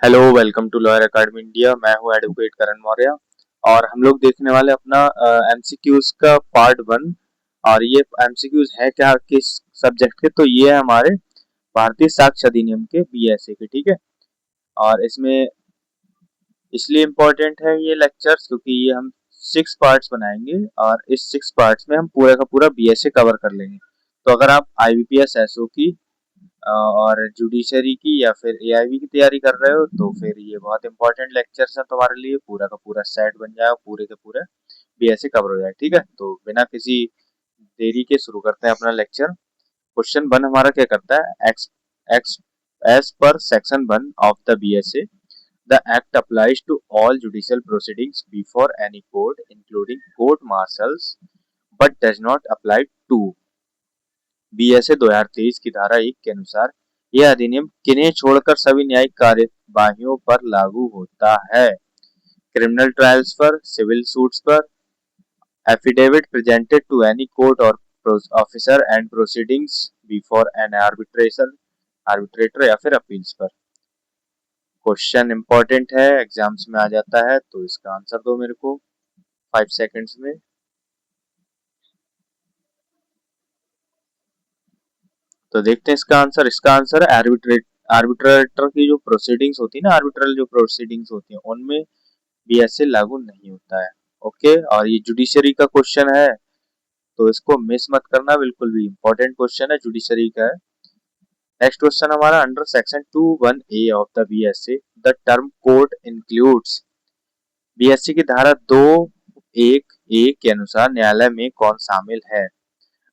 Hello, welcome to lawyer academy India. मैं हूं advocate करण मौर्य और हम लोग देखने वाले अपना एमसीक्यूज का पार्ट वन। और ये एमसीक्यूज है क्या, किस सब्जेक्ट के, तो ये है हमारे भारतीय साक्ष्य अधिनियम के बीएसए के। ठीक है। और इसमें इसलिए इम्पोर्टेंट है ये लेक्चर्स क्योंकि ये हम 6 पार्ट्स बनाएंगे और इस 6 पार्ट्स में हम पूरा का पूरा बीएसए कवर कर लेंगे। तो अगर आप आईबीपीएस एसओ की और जुडिशरी की या फिर एआईबी की तैयारी कर रहे हो तो फिर ये बहुत इंपॉर्टेंट लेक्चर्स है तुम्हारे लिए। पूरा का पूरा सेट बन जाए, पूरे के पूरे बीएसए कवर हो जाए। ठीक है, तो बिना किसी देरी के शुरू करते हैं अपना लेक्चर। क्वेश्चन वन हमारा क्या करता है, X X as per section one of the BSA the act applies to all judicial proceedings before any court including court martials but does not apply to BSA 2023 की धारा 1 के अनुसार यह अधिनियम किन्हें छोड़कर सभी न्यायिक कार्यवाहियों पर लागू होता है। क्रिमिनल ट्रायल्स पर, सिविल सूट्स पर, affidavit presented to any court और officer and proceedings before an arbitrator या फिर अपील्स पर। क्वेश्चन इंपॉर्टेंट है, एग्जाम्स में आ जाता है, तो इसका आंसर दो मेरे को 5 सेकंड्स में। तो देखते हैं इसका आंसर है आर्बिट्रेटर की जो प्रोसीडिंग्स होती है ना, आर्बिट्रल जो प्रोसीडिंग्स होती है उनमें बीएसए लागू नहीं होता है। ओके, और ये जुडिशरी का क्वेश्चन है तो इसको मिस मत करना, बिल्कुल भी इंपॉर्टेंट क्वेश्चन है, जुडिशरी का है। नेक्स्ट क्वेश्चन हमारा, under section 21A of the BSA the term court includes. BSA की धारा 2(1)(a) के अनुसार न्यायालय में कौन शामिल है।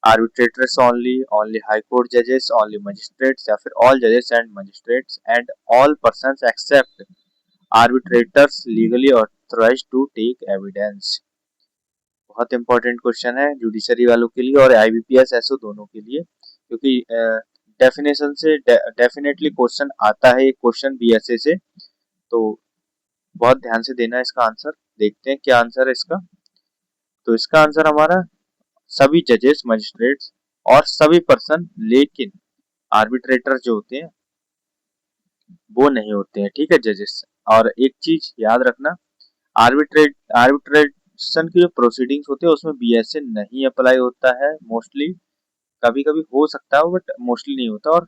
Arbitrators only, only high court जजेस, ओनली मजिस्ट्रेट्स या फिर ऑल जजेस and magistrates and all persons except arbitrators legally authorized to take evidence. बहुत इंपॉर्टेंट क्वेश्चन है जुडिशरी वालों के लिए और आईबीपीएस एसओ दोनों के लिए, क्योंकि डेफिनेशन से डेफिनेटली क्वेश्चन आता है, एक क्वेश्चन बीएसए से, तो बहुत ध्यान से देना इसका आंसर। देखते हैं क्या आंसर है इसका। तो इसका आंसर हमारा सभी जजेस, मजिस्ट्रेट्स और सभी पर्सन, लेकिन आर्बिट्रेटर जो होते हैं वो नहीं होते हैं। ठीक है, जजेस। और एक चीज याद रखना, आर्बिट्रेशन की जो प्रोसीडिंग्स होते हैं उसमें बीएसए नहीं अप्लाई होता है मोस्टली। कभी कभी हो सकता है बट मोस्टली नहीं होता। और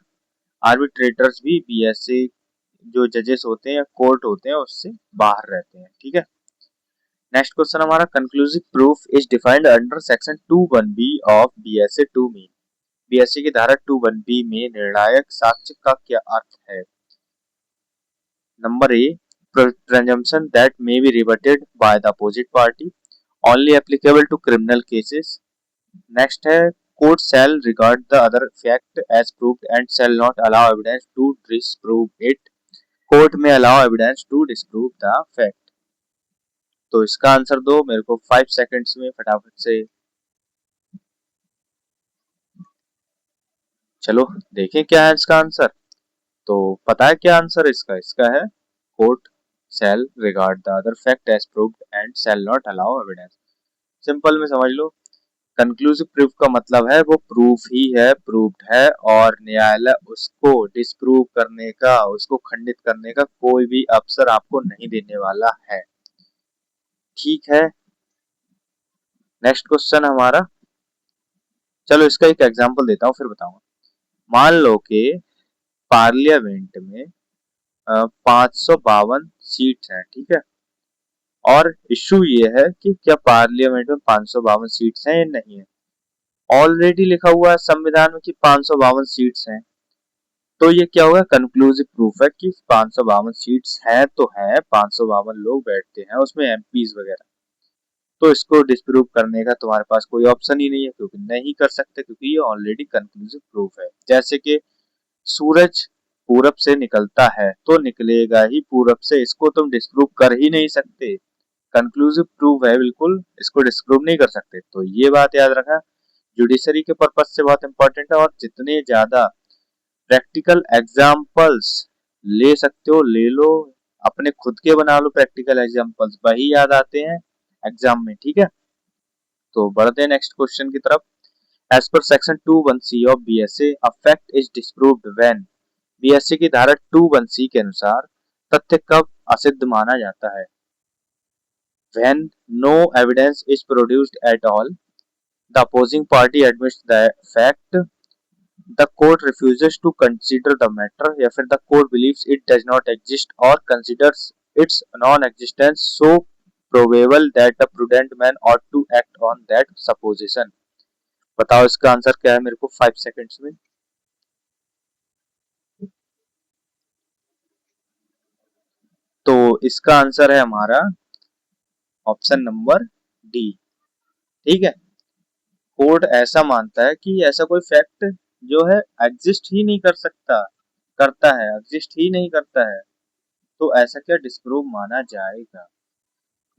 आर्बिट्रेटर्स भी बीएसए जो जजेस होते हैं, कोर्ट होते हैं, उससे बाहर रहते हैं। ठीक है। नेक्स्ट क्वेश्चन हमारा, conclusive proof is defined under section 21B of BSA 2 में। बीएसए की धारा 21B में निर्णायक साक्ष्य का क्या अर्थ है। Number A, presumption that may be rebutted by the opposite party, only applicable to criminal cases. Next है, court shall regard the other fact as proved and shall not allow evidence to disprove it. Court may allow evidence to disprove the fact. तो इसका answer दो मेरे को 5 seconds में फटाफट से। चलो देखें क्या है इसका आंसर। तो पता है क्या आंसर इसका इसका है, court shall regard the other fact as proved and shall not allow evidence. Simple में समझ लो, कंक्लूसिव प्रूफ का मतलब है वो प्रूफ ही है, प्रूव्ड है, और न्यायालय उसको डिस्प्रूव करने का, उसको खंडित करने का कोई भी अवसर आपको नहीं देने वाला है। ठीक है। नेक्स्ट क्वेश्चन हमारा, चलो इसका एक एग्जांपल देता हूँ फिर बताऊंगा। मान लो कि पार्लियामेंट में 552 सीट्स हैं। ठीक है। और इश्यू ये है कि क्या पार्लियामेंट में 552 सीट्स हैं या नहीं है। ऑलरेडी लिखा हुआ है संविधान में कि 552 सीट्स हैं, तो ये क्या होगा, कंक्लूसिव प्रूफ है कि 552 सीट्स है तो है, 552 लोग बैठते हैं उसमें, एमपीज वगैरह। तो इसको डिस्प्रूव करने का तुम्हारे पास कोई ऑप्शन ही नहीं है, क्योंकि नहीं कर सकते, क्योंकि ये ऑलरेडी कंक्लूसिव प्रूफ है। जैसे कि सूरज पूरब से निकलता है तो निकलेगा ही पूरब से, इसको तुम डिस्प्रूव कर ही नहीं सकते। कंक्लूसिव प्रूफ है बिल्कुल, इसको डिस्प्रूव नहीं कर सकते। तो ये बात याद रखना, जुडिशरी के पर्पज से बहुत इंपॉर्टेंट है। और जितने ज्यादा प्रैक्टिकल एग्जाम्पल्स ले सकते हो ले लो, अपने खुद के बना लो प्रैक्टिकल एग्जाम्पल्स, वही याद आते हैं एग्जाम में। ठीक है। तो बढ़ते हैं नेक्स्ट क्वेश्चन की तरफ। As per section 21C of BSA a fact is disproved when. BSA की धारा 21C के अनुसार तथ्य कब असिद्ध माना जाता है? When no evidence is produced at all, the opposing party admits the fact, the court refuses to consider the matter, या फिर the court believes it does not exist or considers its non-existence so probable that a prudent man ought to act on that supposition. बताओ इसका answer क्या है मेरे को 5 seconds में। तो इसका आंसर है हमारा ऑप्शन नंबर डी। ठीक है, कोर्ट ऐसा मानता है कि ऐसा कोई फैक्ट जो है एग्जिस्ट ही नहीं कर सकता, करता है, एग्जिस्ट ही नहीं करता है, तो ऐसा क्या डिस्प्रूव माना जाएगा?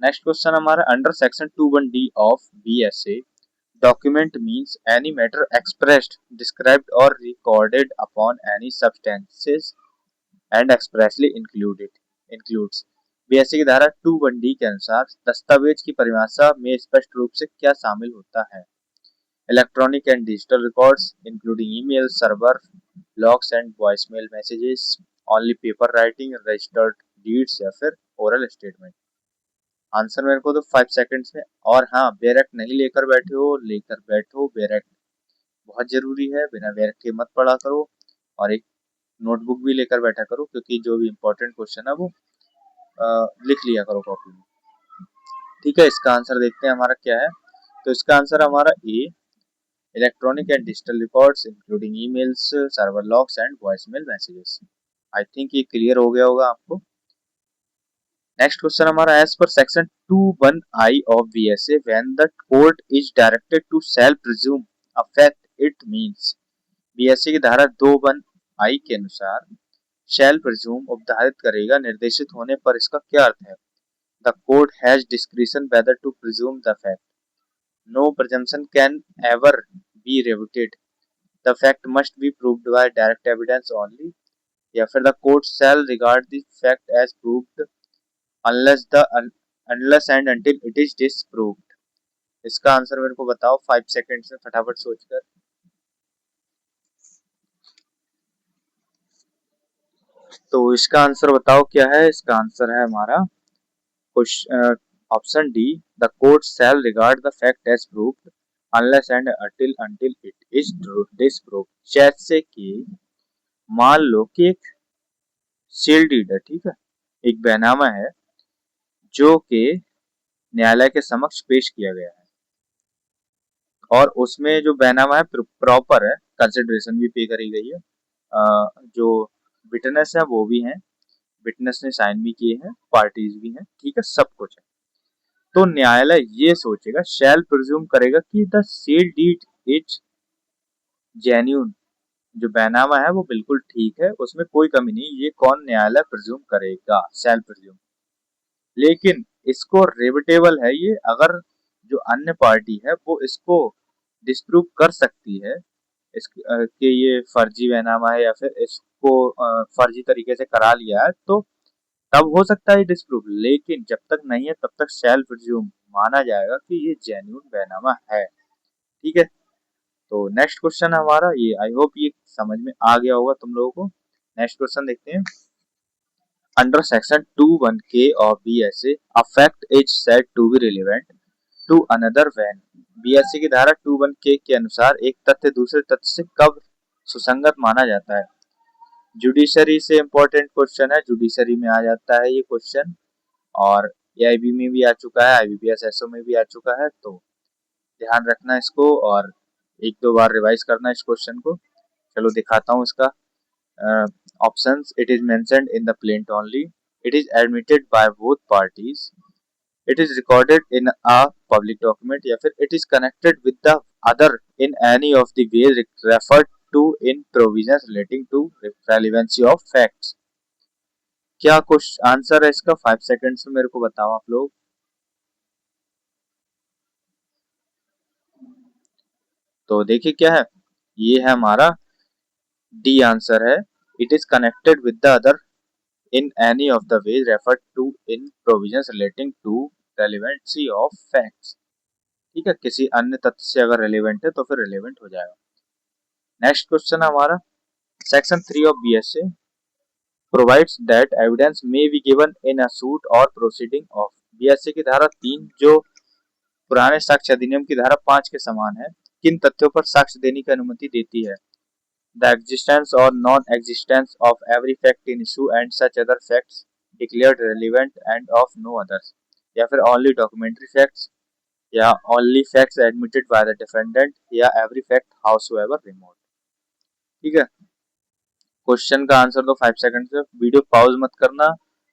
नेक्स्ट क्वेश्चन हमारा under section 21D of BSA document means any matter expressed described और recorded upon any substances and expressly includes. BSA की धारा 21D के अनुसार दस्तावेज की परिभाषा में स्पष्ट रूप से क्या शामिल होता है? Electronic and digital records including email, server logs and voicemail messages, only paper writing, registered deeds या फिर ओरल स्टेटमेंट। आंसर मेरे को तो 5 सेकंड्स में। और हाँ, बेरेक्ट नहीं लेकर बैठे हो, लेकर बैठो, बेरेक्ट बहुत जरूरी है, बिना बेरेक्ट के मत पढ़ा करो, और एक नोटबुक भी लेकर बैठा करो क्योंकि जो भी इम्पोर्टेंट क्वेश्चन है वो लिख लिया करो कॉपी में। ठीक है, इसका आंसर देखते हैं हमारा क्या है। तो इसका आंसर हमारा A, electronic and digital records including emails, server logs and voicemail messages. I think ये क्लियर हो गया होगा आपको। नेक्स्ट क्वेश्चन हमारा as per section 21I of BSA when the court is directed to shall presume a fact it means. BSA की धारा 21I के अनुसार शैल प्रिज्यूम उपधारित करेगा निर्देशित होने पर इसका क्या अर्थ है? The court has discretion whether to presume the fact, no presumption can ever be rebutted, the fact must be proved by direct evidence only, या फिर the court shall regard the fact as proved unless and until it is disproved। इसका answer मेरे को बताओ 5 second में फटाफट सोचकर। तो इसका आंसर बताओ क्या है? इसका आंसर है हमारा option D, the court shall regard the fact as proved unless and until it is disproved। जैसे कि मान लो कि एक सील डीड है, ठीक है, एक बैनामा है जो कि न्यायालय के समक्ष पेश किया गया है, और उसमें जो बैनामा है प्रॉपर है, कंसिडरेशन भी पे करी गई है, जो विटनेस है वो भी हैं, विटनेस ने साइन भी किए हैं, पार्टीज भी हैं, ठीक है, सब कुछ है। तो न्यायालय ये सोचेगा, शैल प्रिज्यूम करेगा कि the sale deed is genuine, जो बैनामा है वो बिल्कुल ठीक है, उसमें कोई कमी नहीं, ये कौन न्यायालय प्रिज्यूम करेगा? शैल प्रिज्यूम। लेकिन इसको रिबटेबल है ये अगर जो अन्य पार्टी है वो इसको डिस्प्रूव कर सकती है कि ये फर्जी बैनामा है या फिर इसको फर्जी तरीके से करा लिया है, तो तब हो सकता है डिस्प्रूव। लेकिन जब तक नहीं है तब तक शैल प्रिज्यूम माना जाएगा कि ये जेन्युइन बैनामा है। ठीक है, तो नेक्स्ट क्वेश्चन हमारा ये, आई होप ये समझ में आ गया होगा तुम लोगों को। नेक्स्ट क्वेश्चन देखते हैं। Under section 21K of BSA, a fact is said to be relevant to another when। BSA की धारा 21K के अनुसार एक तथ्य दूसरे तथ्य से कब सुसंगत माना जाता है? जुडिशरी से इंपॉर्टेंट क्वेश्चन है, जुडिशरी में आ जाता है ये क्वेश्चन, और एआईबी में भी आ चुका है, आईबीपीएस एसओ में भी आ चुका है, तो ध्यान रखना इसको और एक दो बार रिवाइज करना इस क्वेश्चन को। चलो दिखाता हूँ इसका options। It is mentioned in the plaint only, it is admitted by both parties, it is recorded in a public document, या फिर it is connected with the other in any of the ways referred to in provisions relating to relevancy of facts। क्या कुछ answer है इसका? 5 seconds में मेरे को बताओ आप लोग। तो देखिए क्या है, ये है हमारा डी आंसर है, it is connected with the other in any of the ways referred to in provisions relating to relevancy of facts। ठीक है, किसी अन्य तथ्य से अगर रेलिवेंट है तो फिर रेलिवेंट हो जाएगा। नेक्स्ट क्वेश्चन हमारा section 3 of BSA provides that evidence may be given in a suit और प्रोसीडिंग ऑफ। बीएसए की धारा 3 जो पुराने साक्ष्य अधिनियम की धारा 5 के समान है, किन तथ्यों पर साक्ष्य देने की अनुमति देती है? द एग्जिस्टेंस और non existence of every fact in issue and such other facts declared relevant and of no others, या फिर ओनली डॉक्यूमेंट्री फैक्ट्स, या only facts admitted by the defendant, या एवरी फैक्ट हाउसएवर रिमोट। ठीक है, question का answer दो 5 second से, video pause मत करना,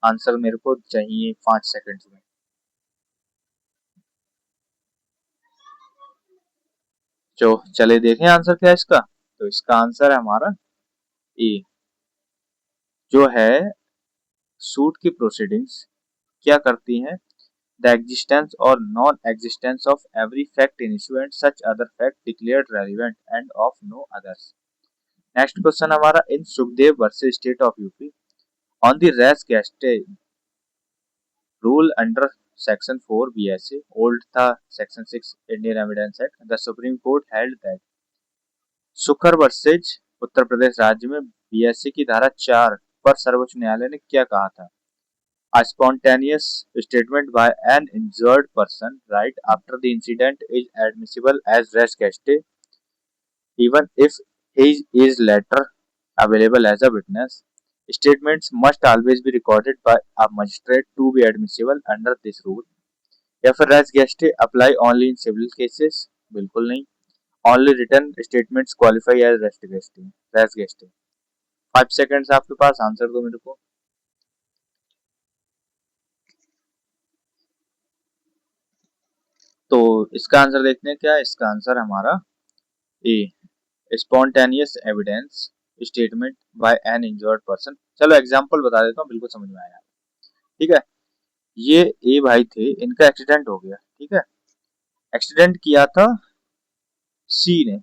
आंसर मेरे को चाहिए 5 सेकंड में। जो चले देखें आंसर क्या है इसका। तो इसका आंसर है हमारा ए, जो है सूट की प्रोसीडिंग्स क्या करती हैं? द एग्जिस्टेंस और non existence of every fact in issue and such other fact declared relevant and of no others. Next question हमारा, in Sukhdev versus state of UP on the res gestae rule under section 4 BSA, old था section 6 Indian evidence act, the supreme court held that. सुकर वर्सेज उत्तर प्रदेश राज्य में BSA की धारा 4 पर सर्वोच्च न्यायालय ने क्या कहा था? A spontaneous statement by an injured person right after the incident is admissible as res gestae even if he is later available as a witness. Statements must always be recorded by a magistrate to be admissible under this rule. या फिर res gestae apply only in civil cases? बिल्कुल नहीं। Only written statements qualify as res gestae. 5 seconds आपके पास, answer दो मेरे को। तो इसका आंसर देखते हैं क्या है। इसका आंसर हमारा A, spontaneous evidence statement by an injured person. चलो एग्जांपल बता देता हूँ, बिल्कुल समझ में आया। ठीक है, ये ए भाई थे, इनका एक्सीडेंट हो गया। ठीक है, एक्सीडेंट किया था सी ने,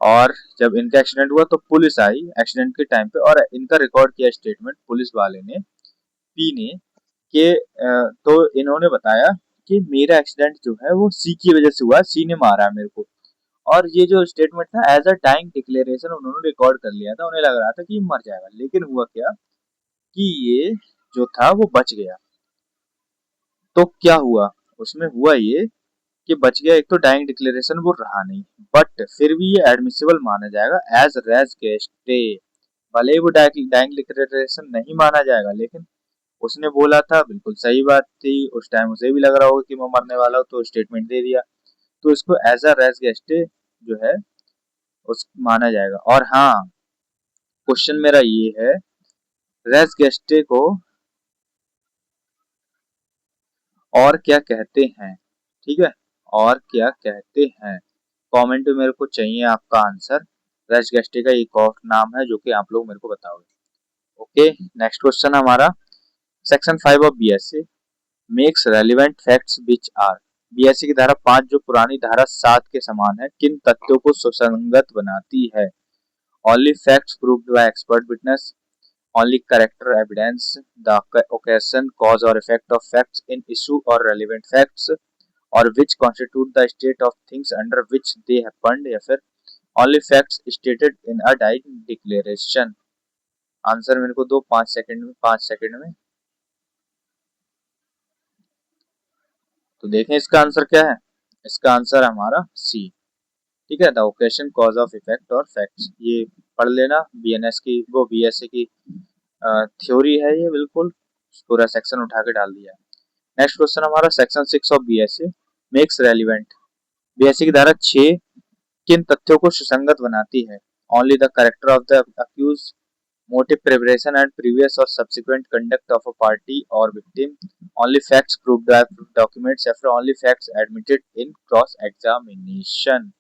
और जब इनका एक्सीडेंट हुआ तो पुलिस आई एक्सीडेंट के टाइम पे और इनका रिकॉर्ड किया स्टेटमेंट पुलिस वाले ने, पी ने, कि तो इन्होंने बताया कि मेरा एक्सीडेंट जो है वो सी की वजह से हुआ, सी ने मारा है मेरे को। और ये जो स्टेटमेंट था एज अ टाइम डिक्लेरेशन उन्होंने रिकॉर्ड कर लिया था, उन्हें लग रहा था कि ये मर जाएगा, लेकिन हुआ क्या कि ये जो था वो बच गया। तो क्या हुआ उसमें, हुआ ये कि बच गया, एक तो डाइंग डिक्लेरेशन वो रहा नहीं, बट फिर भी ये एडमिसिबल माना जाएगा एज रेज गेस्टे। भले ही वो डाइंग डिक्लेरेशन नहीं माना जाएगा, लेकिन उसने बोला था, बिल्कुल सही बात थी, उस टाइम उसे भी लग रहा होगा कि मैं मरने वाला हूँ, तो स्टेटमेंट दे दिया, तो इसको एज अ रेज गेस्टे जो है उस माना जाएगा। और हाँ, क्वेश्चन मेरा ये है, रेस गेस्टे को और क्या कहते हैं? ठीक है, और क्या कहते हैं? कमेंट में मेरे को चाहिए आपका आंसर। रेस गेस्टे का एक और नाम है जो कि आप लोग मेरे को बताओगे। ओके, नेक्स्ट क्वेश्चन हमारा, section 5 of BSA makes relevant facts which are. BSA की धारा 5 जो पुरानी धारा 7 के समान है, किन तथ्यों को सुसंगत बनाती है? Only facts proved bye expert witness, only character evidence, the occasion, cause or effect of facts in issue or relevant facts, or which constitute the state of things under which they happened, या फिर only facts stated in a dying declaration। Answer मेरे को दो 5 second में, 5 second में। तो देखें इसका आंसर क्या है। इसका आंसर हमारा सी। ठीक है, the occasion, cause of effect और फैक्ट्स, ये पढ़ लेना, बीएनएस की वो बीएसए की थ्योरी है ये, बिल्कुल पूरा सेक्शन उठा के डाल दिया है। नेक्स्ट क्वेश्चन हमारा, section 6 of BSA makes relevant. BSA की धारा 6 किन तथ्यों को सुसंगत बनाती है? Only the character of the accused, motive, preparation and previous और subsequent conduct of a party और victim, only facts proved by documents, या फिर only facts admitted in cross examination.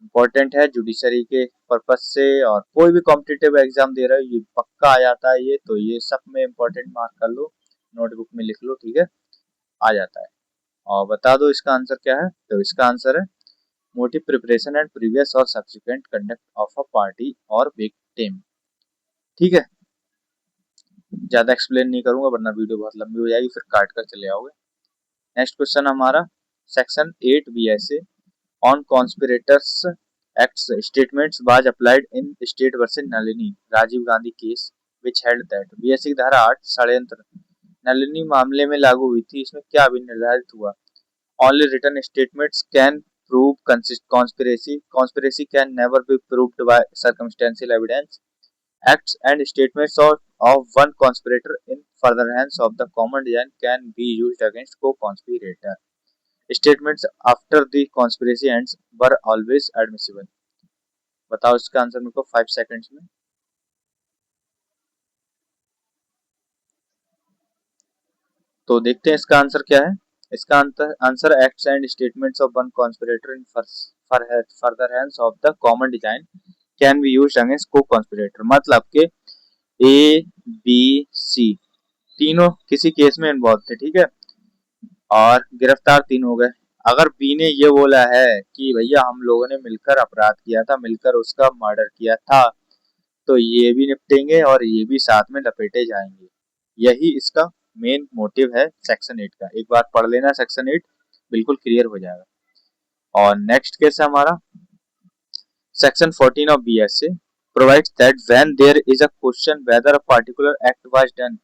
Important है जुडिशरी के पर्पज से, और कोई भी कॉम्पिटिटिव एग्जाम दे रहा है ये पक्का आ जाता है ये, तो ये सब में इंपॉर्टेंट मार्क कर लो, नोटबुक में लिख लो। ठीक है, आ जाता है। और बता दो इसका आंसर क्या है। तो इसका आंसर है मोटिव, प्रिपरेशन एंड प्रीवियस और subsequent conduct of a party और विक्टिम। ठीक है, ज्यादा एक्सप्लेन नहीं करूंगा वरना वीडियो बहुत लंबी हो जाएगी, फिर काट कर चले आओगे। नेक्स्ट क्वेश्चन हमारा, section 8 BSA on conspirators Acts statements was applied in State versus Nalini Rajiv Gandhi case which held that BSc की धारा 8 षड्यंत्र नलिनी मामले में लागू हुई थी। इसमें क्या अभिनिर्धारित हुआ? Only written statements can prove conspiracy. Conspiracy can never be proved by circumstantial evidence. Acts and statements of one conspirator in furtherance of the common design can be used against co-conspirator. Statements after the conspiracy ends were always admissible. बताओ इसका answer मेरे को 5 seconds में। तो देखते हैं इसका answer क्या है। इसका answer acts and statements of one conspirator in furtherance of the common design can be used against co-conspirator. मतलब के ए बी सी तीनों किसी केस में इन्वॉल्व थे, ठीक है, और गिरफ्तार 3 हो गए। अगर बी ने ये बोला है कि भैया हम लोगों ने मिलकर अपराध किया था, मिलकर उसका मर्डर किया था, तो ये भी निपटेंगे और ये भी साथ में लपेटे जाएंगे। यही इसका मेन मोटिव है सेक्शन 8 का। एक बार पढ़ लेना सेक्शन 8, बिल्कुल क्लियर हो जाएगा। और नेक्स्ट केस है हमारा section 14 of BSA provides that when there is a question whether a particular act was done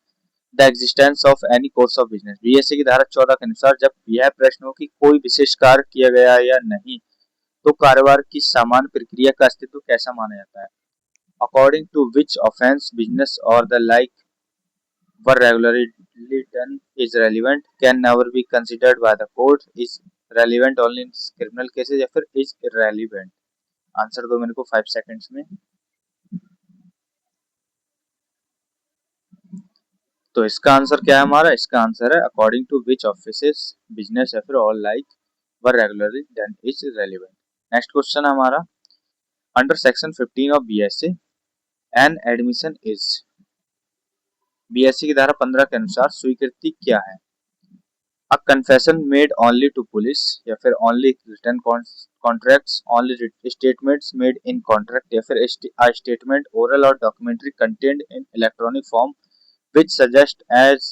the existence of any course of business। BSA की धारा 14 के अनुसार जब यह प्रश्न हो कि कोई विशेष कार्य किया गया या नहीं, तो कारोबार की सामान्य प्रक्रिया का अस्तित्व कैसा माना जाता है? According to which offense business or the like were regularly done is relevant, can never be considered by the court, is relevant only in criminal cases या फिर is irrelevant। आंसर दो मेरे को 5 सेकंड्स में। तो इसका आंसर क्या है हमारा? इसका आंसर है according to which offices business या फिर all like were regularly done is relevant. Next question हमारा under section 15 of BSA an admission is. BSC की धारा 15 के अनुसार स्वीकृति क्या है? A confession made only to police या फिर only written contracts, only statements made in contract या फिर अ स्टेटमेंट ओरल और documentary contained in electronic form which suggest as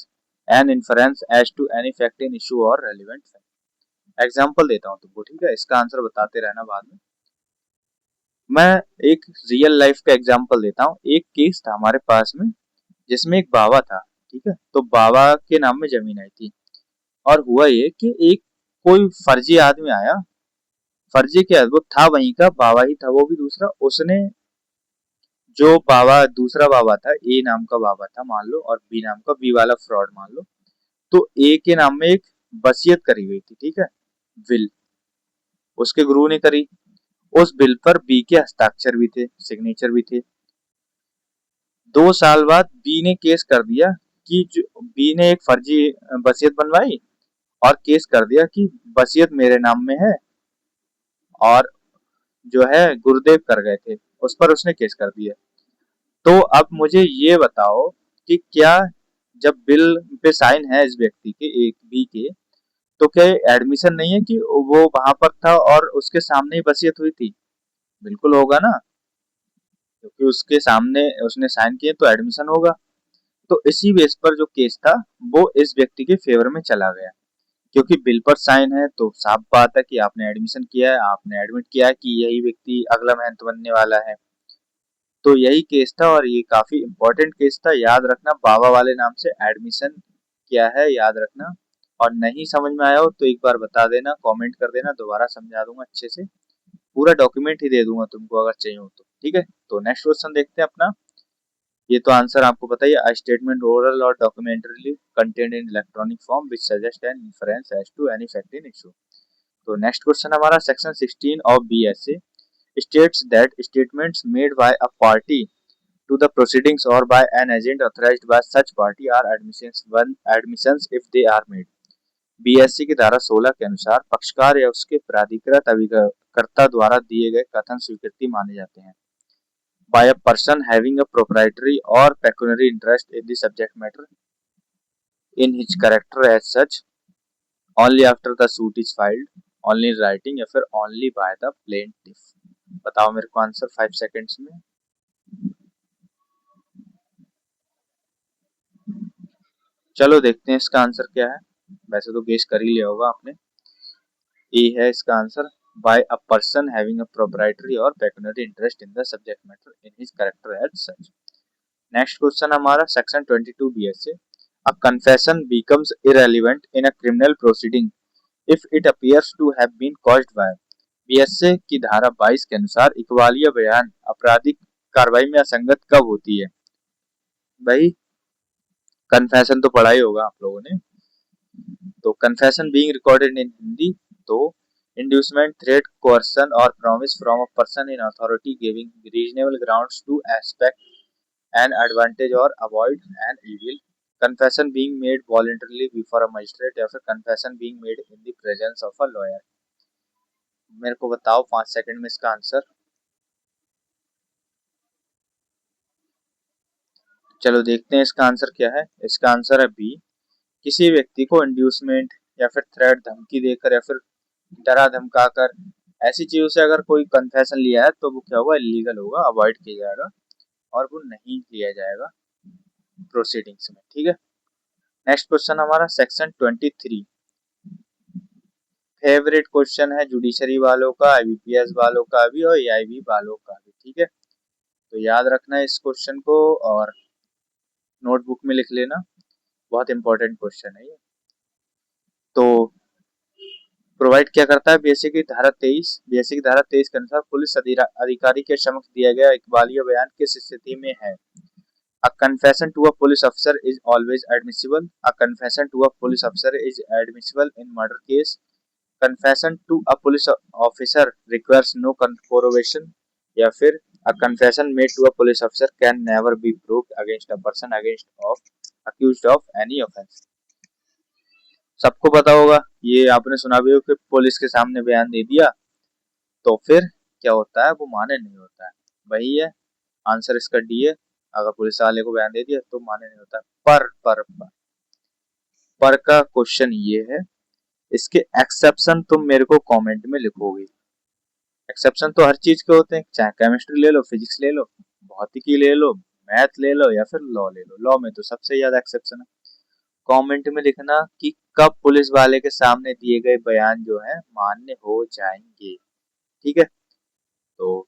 an inference as to any fact in issue or relevant fact। Example देता हूँ तुमको, ठीक है, इसका answer बताते रहना बाद में। मैं एक रियल लाइफ का एग्जाम्पल देता हूँ। एक केस था हमारे पास में जिसमें एक बाबा था, ठीक है, तो बाबा के नाम में जमीन आई थी और हुआ ये कि एक कोई फर्जी आदमी आया, फर्जी क्या वो था वहीं का बाबा ही था, वो भी दूसरा, उसने जो बाबा दूसरा बाबा था, ए नाम का बाबा था मान लो, और बी नाम का, बी वाला फ्रॉड मान लो, तो ए के नाम में एक वसीयत करी हुई थी, ठीक है, विल उसके गुरु ने करी। उस बिल पर बी के हस्ताक्षर भी थे, सिग्नेचर भी थे। 2 साल बाद बी ने केस कर दिया कि बी ने एक फर्जी वसीयत बनवाई और केस कर दिया कि वसीयत मेरे नाम में है और जो है गुरुदेव कर गए थे, उस पर उसने केस कर दिया। तो अब मुझे ये बताओ कि क्या जब बिल पे साइन है इस व्यक्ति के, एक बी के, तो क्या एडमिशन नहीं है कि वो वहां पर था और उसके सामने ही वसीयत हुई थी? बिल्कुल होगा ना, क्योंकि उसके सामने उसने साइन किए तो एडमिशन होगा। तो इसी बेस पर जो केस था वो इस व्यक्ति के फेवर में चला गया, क्योंकि बिल पर साइन है तो साफ बात है कि आपने एडमिशन किया है, आपने एडमिट किया है कि यही व्यक्ति अगला महंत बनने वाला है। तो यही केस था और ये काफी इंपॉर्टेंट केस था, याद रखना, बाबा वाले नाम से एडमिशन क्या है याद रखना। और नहीं समझ में आया हो तो एक बार बता देना, कमेंट कर देना, दोबारा समझा दूंगा अच्छे से, पूरा डॉक्यूमेंट ही दे दूंगा तुमको अगर चाहिए हो तो, ठीक है। तो नेक्स्ट क्वेश्चन देखते हैं अपना। ये तो आंसर आपको पता ही है, स्टेटमेंट ओरल और documentary content in electronic form which suggest an inference as to any fact in issue. तो नेक्स्ट क्वेश्चन हमारा section 16 of BSA states that statements made by a party to the proceedings or by an agent authorized by such party are admissions if they are made। BSc की धारा 16 के अनुसार पक्षकार या उसके प्राधिकृत अभिकर्ता द्वारा दिए गए कथन स्वीकृति माने जाते हैं by a person having a proprietary or pecuniary interest in the subject matter in his character as such only after the suit is filed, only in writing या फिर only by the plaintiff। बताओ मेरे को answer 5 seconds में। चलो देखते हैं इसका आंसर क्या है। वैसे तो गेस कर ही लिया होगा आपने, ए है इसका answer. by a person having a proprietary or pecuniary interest in the subject matter in his character as such. Next question हमारा section 22 BSA. A confession becomes irrelevant in a criminal proceeding if it appears to have been caused by. BSA की धारा 22 के अनुसार इकबालिया बयान आपराधिक कार्रवाई में असंगत कब होती है? भाई कन्फेशन तो पढ़ा ही होगा आप लोगों ने। तो confession being recorded in Hindi, तो inducement, threat, coercion or promise from a person in authority giving reasonable grounds to expect an advantage or avoid an evil. Confession being made voluntarily before a magistrate या फिर confession being made in the presence of a lawyer. मेरे को बताओ 5 second में इसका answer. चलो देखते हैं इसका आंसर क्या है। इसका आंसर है बी। किसी व्यक्ति को इंड्यूसमेंट या फिर थ्रेट, धमकी देकर या फिर डरा धमकाकर ऐसी चीजों से अगर कोई कन्फेशन लिया है तो वो क्या होगा, इलीगल होगा, अवॉइड किया जाएगा और वो नहीं किया जाएगा प्रोसीडिंग्स में। ठीक है, नेक्स्ट क्वेश्चन हमारा सेक्शन 23। फेवरेट क्वेश्चन है जुडिशरी वालों का, आईबीपीएस वालों का भी और एआईबी वालों का भी। ठीक है, तो याद रखना है इस क्वेश्चन को और नोटबुक में लिख लेना, बहुत इंपॉर्टेंट क्वेश्चन है ये। तो प्रोवाइड क्या करता है बीएससी की धारा 23। बीएससी की धारा 23 के अनुसार पुलिस अधिकारी के समक्ष दिया गया इकबालिया बयान किस स्थिति में है? A confession to a police officer is always admissible. A confession to a police officer is admissible in murder case. Confession to a police officer requires no corroboration. या फिर a confession made to a police officer can never be proved against a person accused of any offense. सबको पता होगा, ये आपने सुना भी हो कि पुलिस के सामने बयान दे दिया तो फिर क्या होता है, वो माने नहीं होता है। वही है आंसर इसका डी है। अगर पुलिस वाले को बयान दे दिया तो माने नहीं होता। पर का क्वेश्चन ये है, इसके एक्सेप्शन तुम मेरे को कमेंट में लिखोगे। एक्सेप्शन तो हर चीज के होते हैं, चाहे केमिस्ट्री ले लो, फिजिक्स ले लो, भौतिकी ले लो, मैथ ले लो या फिर लॉ ले लो। लॉ में तो सबसे ज्यादा एक्सेप्शन है। कमेंट में लिखना कि कब पुलिस वाले के सामने दिए गए बयान जो है मान्य हो जाएंगे। ठीक है, तो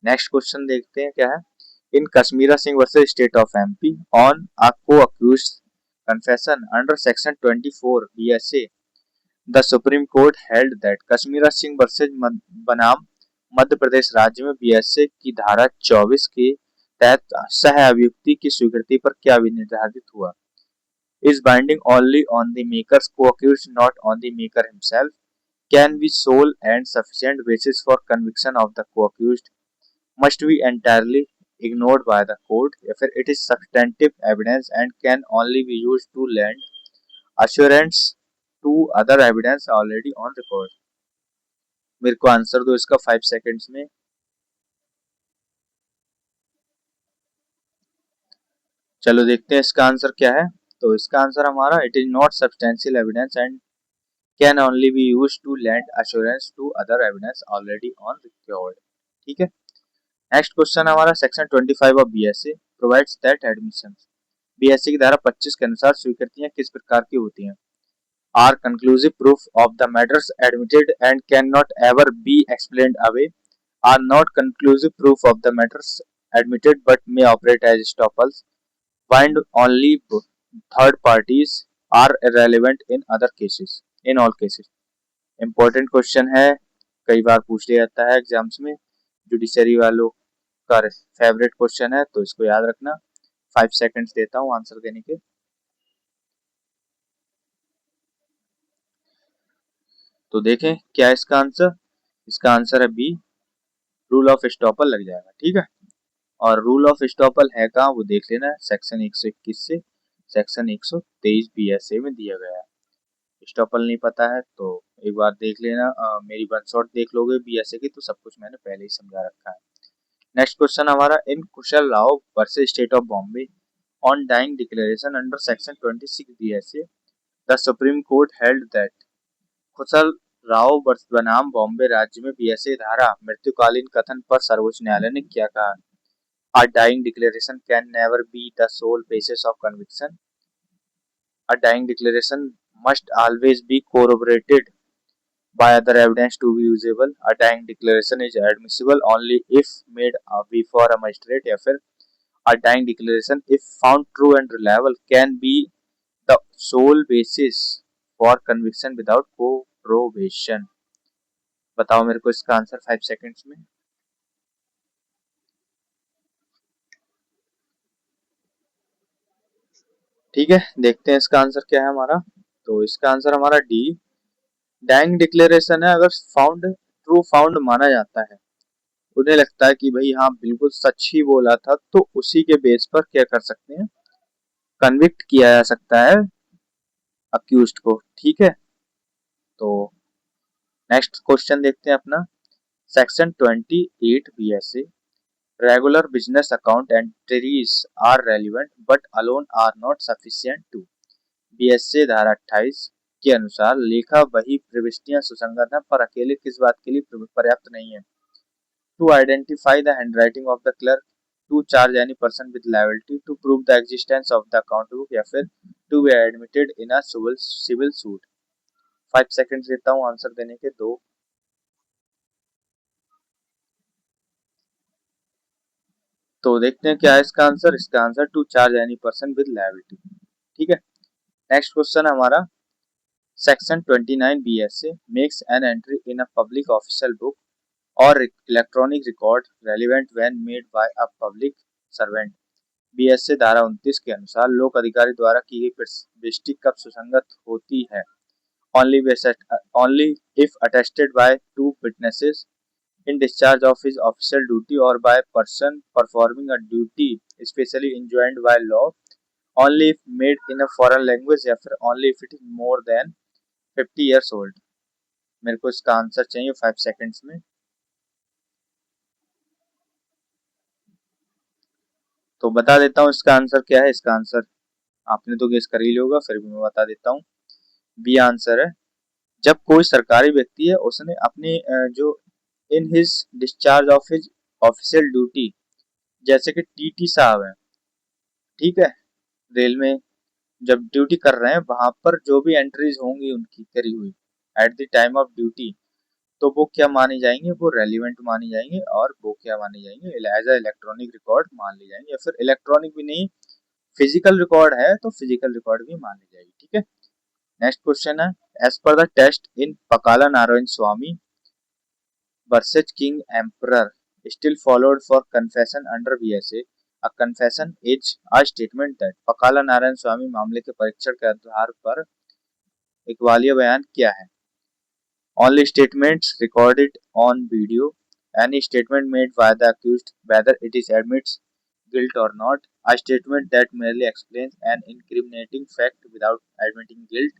नेक्स्ट क्वेश्चन देखते हैं क्या है। In Kashmira Singh versus state of MP on a co-accused confession under section 24 BSA, the Supreme Court held that Kashmira Singh versus बनाम मध्य प्रदेश राज्य में बीएसए की धारा 24 के तहत सह अभियुक्ति की स्वीकृति पर क्या निर्धारित हुआ? Is binding only on the maker's co-accused, not on the maker himself. Can be sole and sufficient basis for conviction of the co-accused. Must be entirely ignored by the court. या फिर it is substantive evidence and can only be used to lend assurance to other evidence already on record. मेरे को answer दो इसका 5 seconds में। चलो देखते हैं इसका आंसर क्या है। तो इसका आंसर हमारा it is not substantial evidence and can only be used to lend assurance to other evidence already on record. ठीक है, नेक्स्ट क्वेश्चन हमारा section 25 of BSA provides that admissions. BSA की धारा 25 के अनुसार स्वीकृतियां किस प्रकार की होती हैं? Are conclusive proof of the matters admitted and can not ever be explained away, are not conclusive proof of the matters admitted but may operate as estoppels, bind only third parties, are irrelevant in other cases, in all cases. Important question है, कई बार पूछ लिया जाता है exams में, judiciary वालों का favourite question है, तो इसको याद रखना। 5 सेकंड्स देता हूँ आंसर देने के। तो देखें क्या है इसका आंसर। इसका आंसर है बी, रूल ऑफ एस्टॉपल लग जाएगा। ठीक है, और रूल ऑफ एस्टॉपल है कहाँ वो देख लेना है, सेक्शन 121 से सेक्शन 123 बीएसए में दिया गया है। एस्टॉपल नहीं पता है तो एक बार देख लेना, मेरी वन शॉट देख लोगे बीएसए की तो सब कुछ मैंने पहले ही समझा रखा है। नेक्स्ट क्वेश्चन हमारा, in Kushal Rao versus state of Bombay on dying declaration under section 26 BSA, the supreme court held that Kushal Rao बनाम बॉम्बे राज्य में बीएसए धारा मृत्युकालीन कथन पर सर्वोच्च न्यायालय ने क्या कहा? A dying declaration can never be the sole basis of conviction. A dying declaration must always be corroborated by other evidence to be usable. A dying declaration is admissible only if made before a magistrate, या फिर a dying declaration, if found true and reliable, can be the sole basis for conviction without probation. बताओ मेरे को इसका answer 5 seconds में। ठीक है, देखते हैं इसका आंसर क्या है हमारा। तो इसका आंसर हमारा डी, डाइंग डिक्लेरेशन है। अगर फाउंड ट्रू फाउंड माना जाता है, उन्हें लगता है कि भाई हाँ बिल्कुल सच ही बोला था, तो उसी के बेस पर क्या कर सकते हैं, कन्विक्ट किया जा सकता है अक्यूज्ड को। ठीक है, तो नेक्स्ट क्वेश्चन देखते हैं अपना। Section 28 BSA, regular business account entries are relevant but alone are not sufficient to. BSA धारा 28 के अनुसार लेखा वही प्रविष्टियां सुसंगत हैं पर अकेले किस बात के लिए पर्याप्त नहीं है। To identify the handwriting of the clerk, to charge any person with liability, to prove the existence of the account book, या फिर to be admitted in a civil suit. 5 second देता हूँ आंसर देने के, दो। तो देखते हैं क्या है इसका आंसर। इसका answer to charge any person with liability. ठीक है, नेक्स्ट क्वेश्चन हमारा। Section 29 BSA makes an entry in a public official book और electronic record relevant when made by a public servant. BSA धारा 29 के अनुसार लोक अधिकारी द्वारा की गई प्रविष्टि कब सुसंगत होती है। Only if attested by two witnesses in discharge of his official duty or by person performing a duty especially enjoined by law, only if made in a foreign language, या फिर only if it is more than 50 years old। मेरे को इसका answer चाहिए 5 seconds में। तो बता देता हूँ इसका आंसर क्या है। इसका आंसर आपने तो गेस कर ही लिया होगा, फिर भी मैं बता देता हूँ। बी आंसर है, जब कोई सरकारी व्यक्ति है उसने अपनी जो in his discharge of his official duty, जैसे कि टीटी साहब है, ठीक है, रेल में जब ड्यूटी कर रहे हैं वहां पर जो भी एंट्रीज होंगी उनकी करी हुई at the time of duty, तो वो क्या मानी जाएंगे, वो रेलिवेंट मानी जाएंगे, और वो क्या मानी जाएंगे, एज अ इलेक्ट्रॉनिक रिकॉर्ड मान ली जाएंगे, या फिर इलेक्ट्रॉनिक भी नहीं, फिजिकल रिकॉर्ड है तो फिजिकल रिकॉर्ड भी मान ली जाएगी। ठीक है, नेक्स्ट क्वेश्चन है। As per the test in Pakala Narayana Swami versus king emperor still followed for confession under BSA, a confession is a statement that Pakala Narayana Swami मामले के परीक्षण के आधार पर इकबालिया बयान क्या है। Only statements recorded on video, any statement made by the accused whether it is admits guilt or not, a statement that merely explains an incriminating fact without admitting guilt,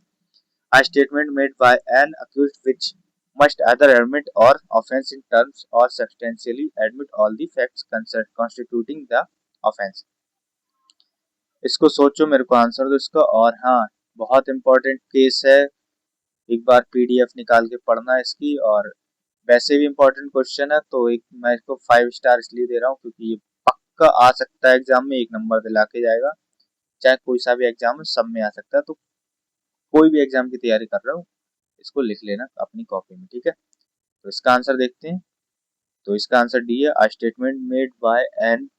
a statement made by an accused which must either admit or offense in terms or substantially admit all the facts constituting the offense। इसको सोचो, मेरे को answer दो इसका। और हाँ, बहुत important case है, एक बार पीडीएफ निकाल के पढ़ना है इसकी। और वैसे भी इंपॉर्टेंट क्वेश्चन है, तो एक मैं इसको 5 स्टार इसलिए दे रहा हूँ क्योंकि ये पक्का आ सकता है एग्जाम में, 1 नंबर दिला के जाएगा। चाहे कोई सा भी एग्जाम है, सब में आ सकता है। तो कोई भी एग्जाम की तैयारी कर रहे हो, इसको लिख लेना अपनी कॉपी में। ठीक है, तो इसका आंसर देखते हैं। तो इसका आंसर डी है, a statement made by an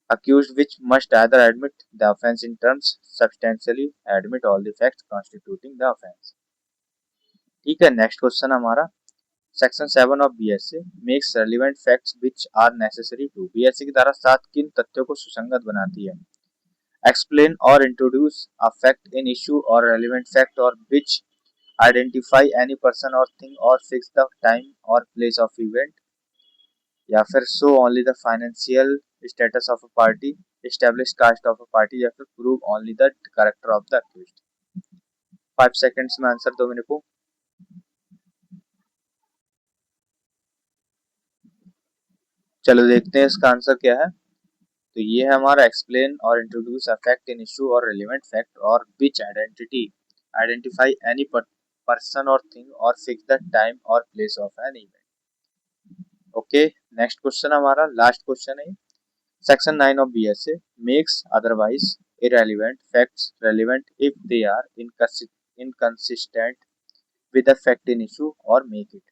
accused which must either admit the offense in terms substantially admit all the facts constituting the offense। ठीक है, नेक्स्ट क्वेश्चन हमारा। Section 7 of BSA makes relevant facts which are necessary to. BSA की धारा 7 किन तथ्यों को सुसंगत बनाती है। एक्सप्लेन और introduce a fact in issue और रेलिवेंट फैक्ट और व्हिच आइडेंटिफाई एनी पर्सन और थिंग और फिक्स द टाइम और प्लेस ऑफ इवेंट, या फिर show only the financial status of a party, establish caste of a party, या फिर prove only the character of the accused. 5 seconds में answer दो मेरे को। चलो देखते हैं इसका आंसर क्या है। तो ये है हमारा, एक्सप्लेन और introduce a fact in issue और रिलेवेंट फैक्ट और विच आइडेंटिफाई एनी पर्सन और थिंग और फिक्स द टाइम और place of an event. Okay, next question हमारा लास्ट क्वेश्चन है। Section 9 of BSA makes otherwise irrelevant facts relevant if they are inconsistent with a fact in issue और make it.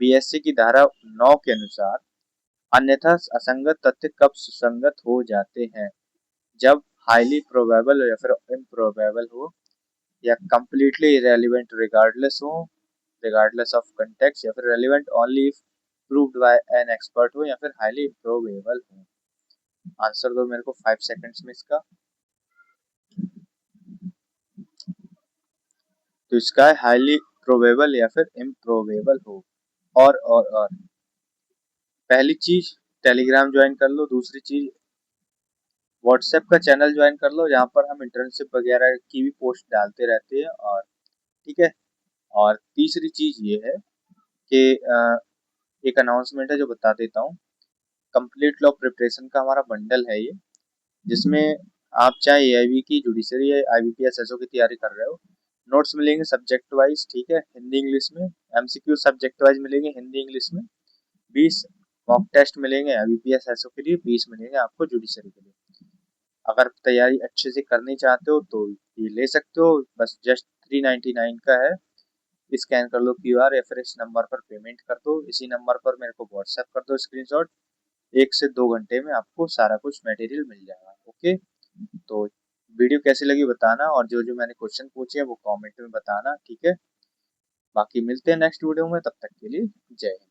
BSc की धारा 9 के अनुसार अन्यथा असंगत तथ्य कब सुसंगत हो जाते हैं? जब हाईली प्रोबेबल या फिर इम्प्रोबेबल हो, या completely irrelevant regardless of context, या फिर relevant only if proved bye an expert हो, या फिर हाईली इम्प्रोबेबल हो। आंसर दो मेरे को 5 सेकंड्स में इसका। तो इसका है हाईली प्रोबेबल या फिर इम्प्रोबेबल हो। और पहली चीज टेलीग्राम ज्वाइन कर लो, दूसरी चीज व्हाट्सएप का चैनल ज्वाइन कर लो जहाँ पर हम इंटर्नशिप वगैरह की भी पोस्ट डालते रहते हैं। और ठीक है, और तीसरी चीज ये है कि एक अनाउंसमेंट है जो बता देता हूँ। कंप्लीट लॉ प्रिपरेशन का हमारा बंडल है ये, जिसमें आप चाहे एआईबी की, जुडिशरी है, आईबीपीएस एसओ की तैयारी कर रहे हो, नोट्स मिलेंगे सब्जेक्ट वाइज, ठीक है, हिंदी इंग्लिश में। एमसीक्यू सब्जेक्ट वाइज मिलेंगे हिंदी इंग्लिश में। 20 मॉक टेस्ट मिलेंगे आईबीपीएस एसओ के लिए, 20 मिलेंगे आपको जुडिशरी के लिए। अगर तैयारी अच्छे से करनी चाहते हो तो ये ले सकते हो, बस जस्ट 399 का है। स्कैन कर लो क्यूआर, या फिर इस नंबर पर पेमेंट कर दो, इसी नंबर पर मेरे को व्हाट्सएप कर दो स्क्रीनशॉट। 1 से 2 घंटे में आपको सारा कुछ मटेरियल मिल जाएगा। ओके, तो वीडियो कैसी लगी बताना, और जो जो मैंने क्वेश्चन पूछे हैं वो कमेंट में बताना, ठीक है। बाकी मिलते हैं नेक्स्ट वीडियो में, तब तक के लिए जय हिंद।